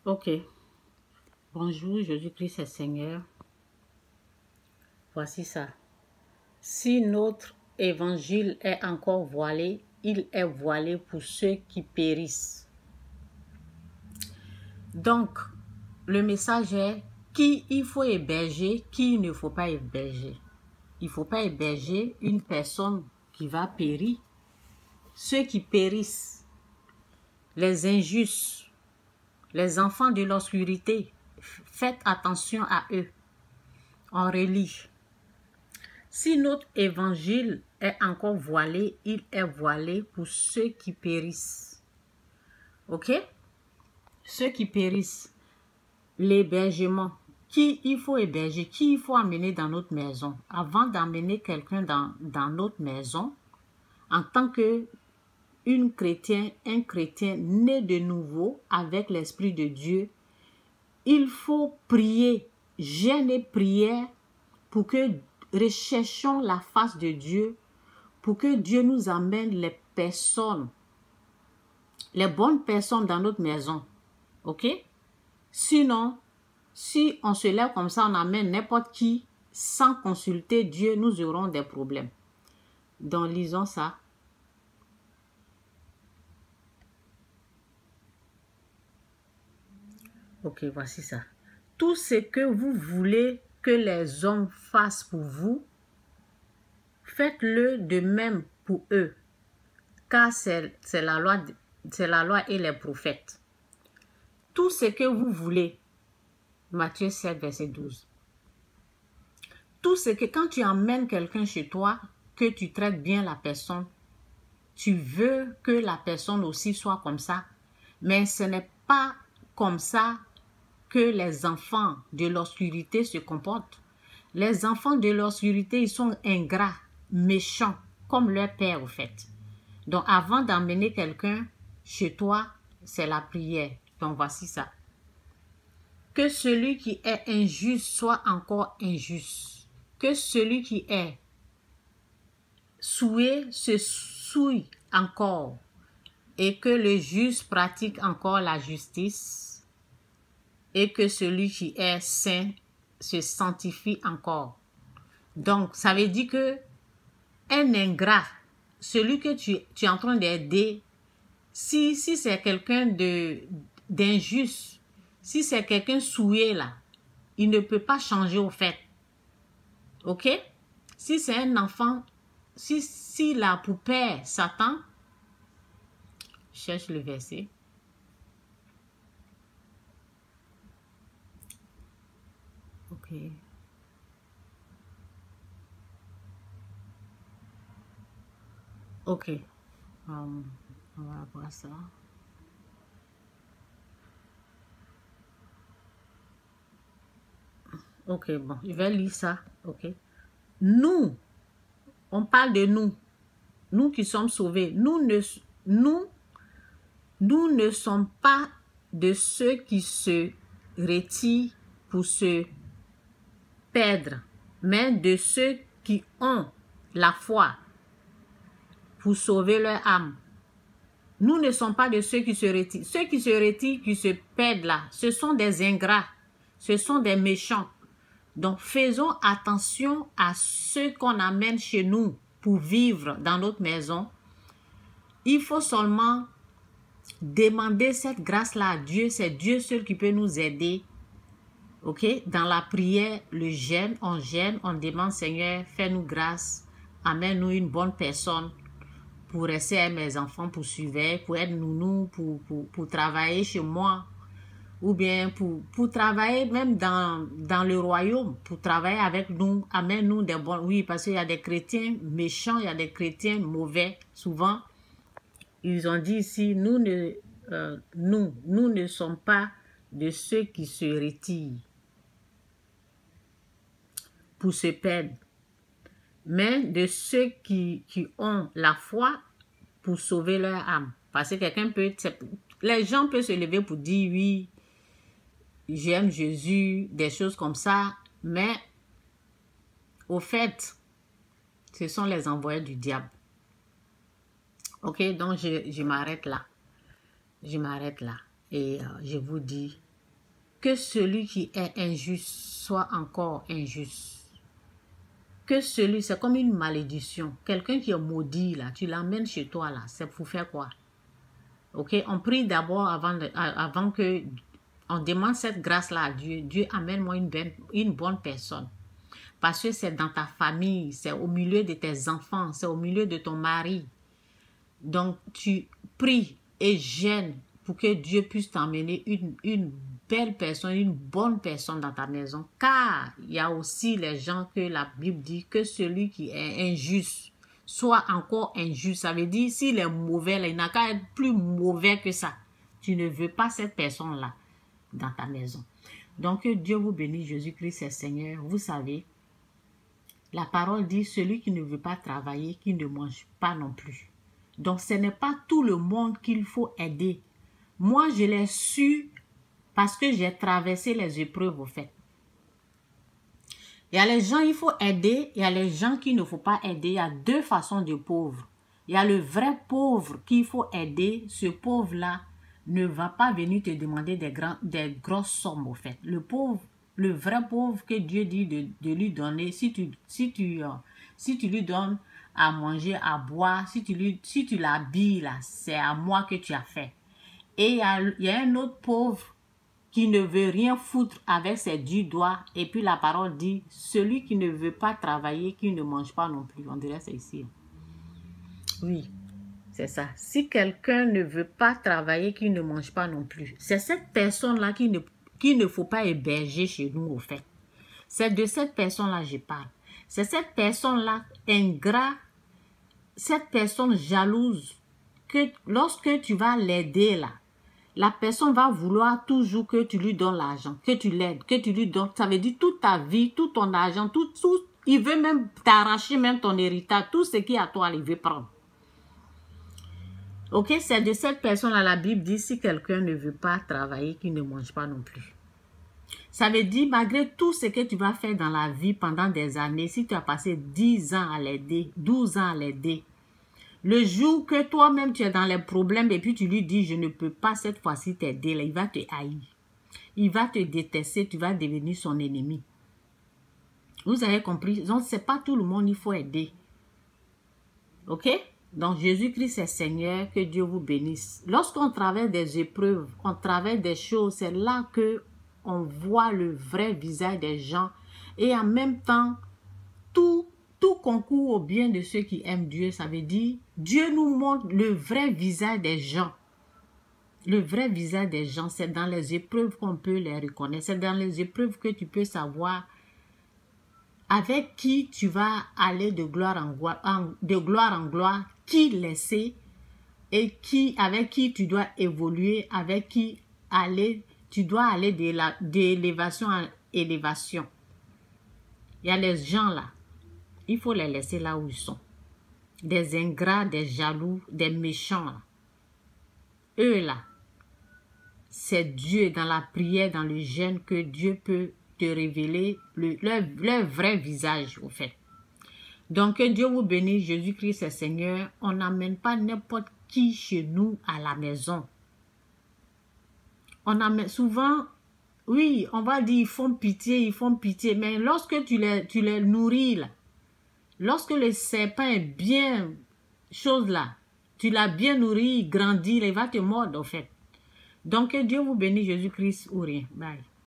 Ok. Bonjour, Jésus-Christ est Seigneur. Voici ça. Si notre évangile est encore voilé, il est voilé pour ceux qui périssent. Donc, le message est qui il faut héberger, qui il ne faut pas héberger. Il ne faut pas héberger une personne qui va périr. Ceux qui périssent, les injustes, les enfants de l'obscurité, faites attention à eux. On relit. Si notre évangile est encore voilé, il est voilé pour ceux qui périssent. Ok? Ceux qui périssent. L'hébergement. Qui il faut héberger? Qui il faut amener dans notre maison? Avant d'amener quelqu'un dans notre maison, en tant que un chrétien né de nouveau avec l'Esprit de Dieu, il faut prier, jeûner, prière pour que recherchons la face de Dieu, pour que Dieu nous amène les personnes, les bonnes personnes dans notre maison. Ok? Sinon, si on se lève comme ça, on amène n'importe qui sans consulter Dieu, nous aurons des problèmes. Donc, lisons ça. Ok, voici ça. Tout ce que vous voulez que les hommes fassent pour vous, faites-le de même pour eux, car c'est la loi et les prophètes. Tout ce que vous voulez, Matthieu 7, verset 12. Tout ce que, quand tu emmènes quelqu'un chez toi, que tu traites bien la personne, tu veux que la personne aussi soit comme ça, mais ce n'est pas comme ça que les enfants de l'obscurité se comportent. Les enfants de l'obscurité, ils sont ingrats, méchants, comme leur père au fait. Donc avant d'emmener quelqu'un chez toi, c'est la prière. Donc voici ça. Que celui qui est injuste soit encore injuste. Que celui qui est souillé se souille encore. Et que le juste pratique encore la justice. Et que celui qui est saint se sanctifie encore. Donc, ça veut dire que un ingrat, celui que tu es en train d'aider, si c'est quelqu'un d'injuste, si c'est quelqu'un souillé là, il ne peut pas changer au fait. Ok? Si c'est un enfant, si la poupée Satan, je cherche le verset. Ok. Ok. On va voir ça. Ok, bon, je vais lire ça. Ok. Nous, on parle de nous qui sommes sauvés. Nous ne sommes pas de ceux qui se retirent pour se perdre, mais de ceux qui ont la foi pour sauver leur âme. Nous ne sommes pas de ceux qui se retirent. Ceux qui se retirent, qui se perdent là, ce sont des ingrats, ce sont des méchants. Donc, faisons attention à ceux qu'on amène chez nous pour vivre dans notre maison. Il faut seulement demander cette grâce-là à Dieu. C'est Dieu seul qui peut nous aider. Ok? Dans la prière, le jeûne, on demande, Seigneur, fais-nous grâce. Amène-nous une bonne personne pour rester avec mes enfants, pour suivre, pour être nounou, pour travailler chez moi. Ou bien pour travailler même dans le royaume, pour travailler avec nous, amène-nous des bons... Oui, parce qu'il y a des chrétiens méchants, il y a des chrétiens mauvais. Souvent, ils ont dit ici, nous ne sommes pas de ceux qui se retirent pour se perdre, mais de ceux qui ont la foi pour sauver leur âme. Parce que quelqu'un peut... Les gens peuvent se lever pour dire, oui, j'aime Jésus, des choses comme ça, mais au fait, ce sont les envoyés du diable. Ok, donc je m'arrête là. Je m'arrête là. Et je vous dis que celui qui est injuste soit encore injuste. Que celui, c'est comme une malédiction. Quelqu'un qui est maudit, là, tu l'emmènes chez toi, là, c'est pour faire quoi? Ok, on prie d'abord avant que on demande cette grâce-là à Dieu. Dieu, amène-moi une bonne personne. Parce que c'est dans ta famille, c'est au milieu de tes enfants, c'est au milieu de ton mari. Donc, tu pries et gênes pour que Dieu puisse t'emmener une belle personne, une bonne personne dans ta maison. Car il y a aussi les gens que la Bible dit que celui qui est injuste soit encore injuste. Ça veut dire, s'il est mauvais, là, il n'a qu'à être plus mauvais que ça. Tu ne veux pas cette personne-là dans ta maison. Donc, que Dieu vous bénisse, Jésus-Christ est Seigneur. Vous savez, la parole dit, celui qui ne veut pas travailler, qui ne mange pas non plus. Donc, ce n'est pas tout le monde qu'il faut aider. Moi, je l'ai su parce que j'ai traversé les épreuves, au fait. Il y a les gens qu'il faut aider, il y a les gens qu'il ne faut pas aider. Il y a deux façons de pauvres. Il y a le vrai pauvre qu'il faut aider. Ce pauvre-là ne va pas venir te demander des grosses sommes, au fait. Le pauvre, le vrai pauvre que Dieu dit de lui donner, si tu lui donnes à manger, à boire, si tu l'habilles, là, c'est à moi que tu as fait. Et il y a un autre pauvre qui ne veut rien foutre avec ses 10 doigts. Et puis la parole dit, celui qui ne veut pas travailler, qui ne mange pas non plus. On dirait c'est ici. Oui, c'est ça. Si quelqu'un ne veut pas travailler, qui ne mange pas non plus. C'est cette personne-là qu'il ne faut pas héberger chez nous, au fait. C'est de cette personne-là que je parle. C'est cette personne-là ingrat, cette personne jalouse, que lorsque tu vas l'aider là, la personne va vouloir toujours que tu lui donnes l'argent, que tu l'aides, que tu lui donnes. Ça veut dire toute ta vie, tout ton argent, tout. Il veut même t'arracher même ton héritage, tout ce qui est à toi, il veut prendre. Ok, c'est de cette personne-là, la Bible dit, si quelqu'un ne veut pas travailler, qu'il ne mange pas non plus. Ça veut dire, malgré tout ce que tu vas faire dans la vie pendant des années, si tu as passé 10 ans à l'aider, 12 ans à l'aider, le jour que toi-même tu es dans les problèmes et puis tu lui dis, je ne peux pas cette fois-ci t'aider, il va te haïr. Il va te détester, tu vas devenir son ennemi. Vous avez compris? Donc, ce n'est pas tout le monde qu'il faut aider. Ok? Donc, Jésus-Christ est Seigneur, que Dieu vous bénisse. Lorsqu'on traverse des épreuves, on traverse des choses, c'est là que on voit le vrai visage des gens. Et en même temps, tout concourt au bien de ceux qui aiment Dieu. Ça veut dire, Dieu nous montre le vrai visage des gens. Le vrai visage des gens, c'est dans les épreuves qu'on peut les reconnaître. C'est dans les épreuves que tu peux savoir avec qui tu vas aller de gloire en gloire, qui laisser et avec qui tu dois évoluer, avec qui tu dois aller d'élévation en élévation. Il y a les gens là, il faut les laisser là où ils sont. Des ingrats, des jaloux, des méchants là. Eux là, c'est Dieu dans la prière, dans le jeûne que Dieu peut te révéler leur vrai visage au fait. Donc que Dieu vous bénisse, Jésus-Christ est Seigneur. On n'amène pas n'importe qui chez nous à la maison. On amène souvent, oui, on va dire ils font pitié, mais lorsque tu les nourris là, lorsque le serpent est bien, chose là, tu l'as bien nourri, il grandit, il va te mordre, en fait. Donc, que Dieu vous bénisse, Jésus-Christ, ou rien. Bye.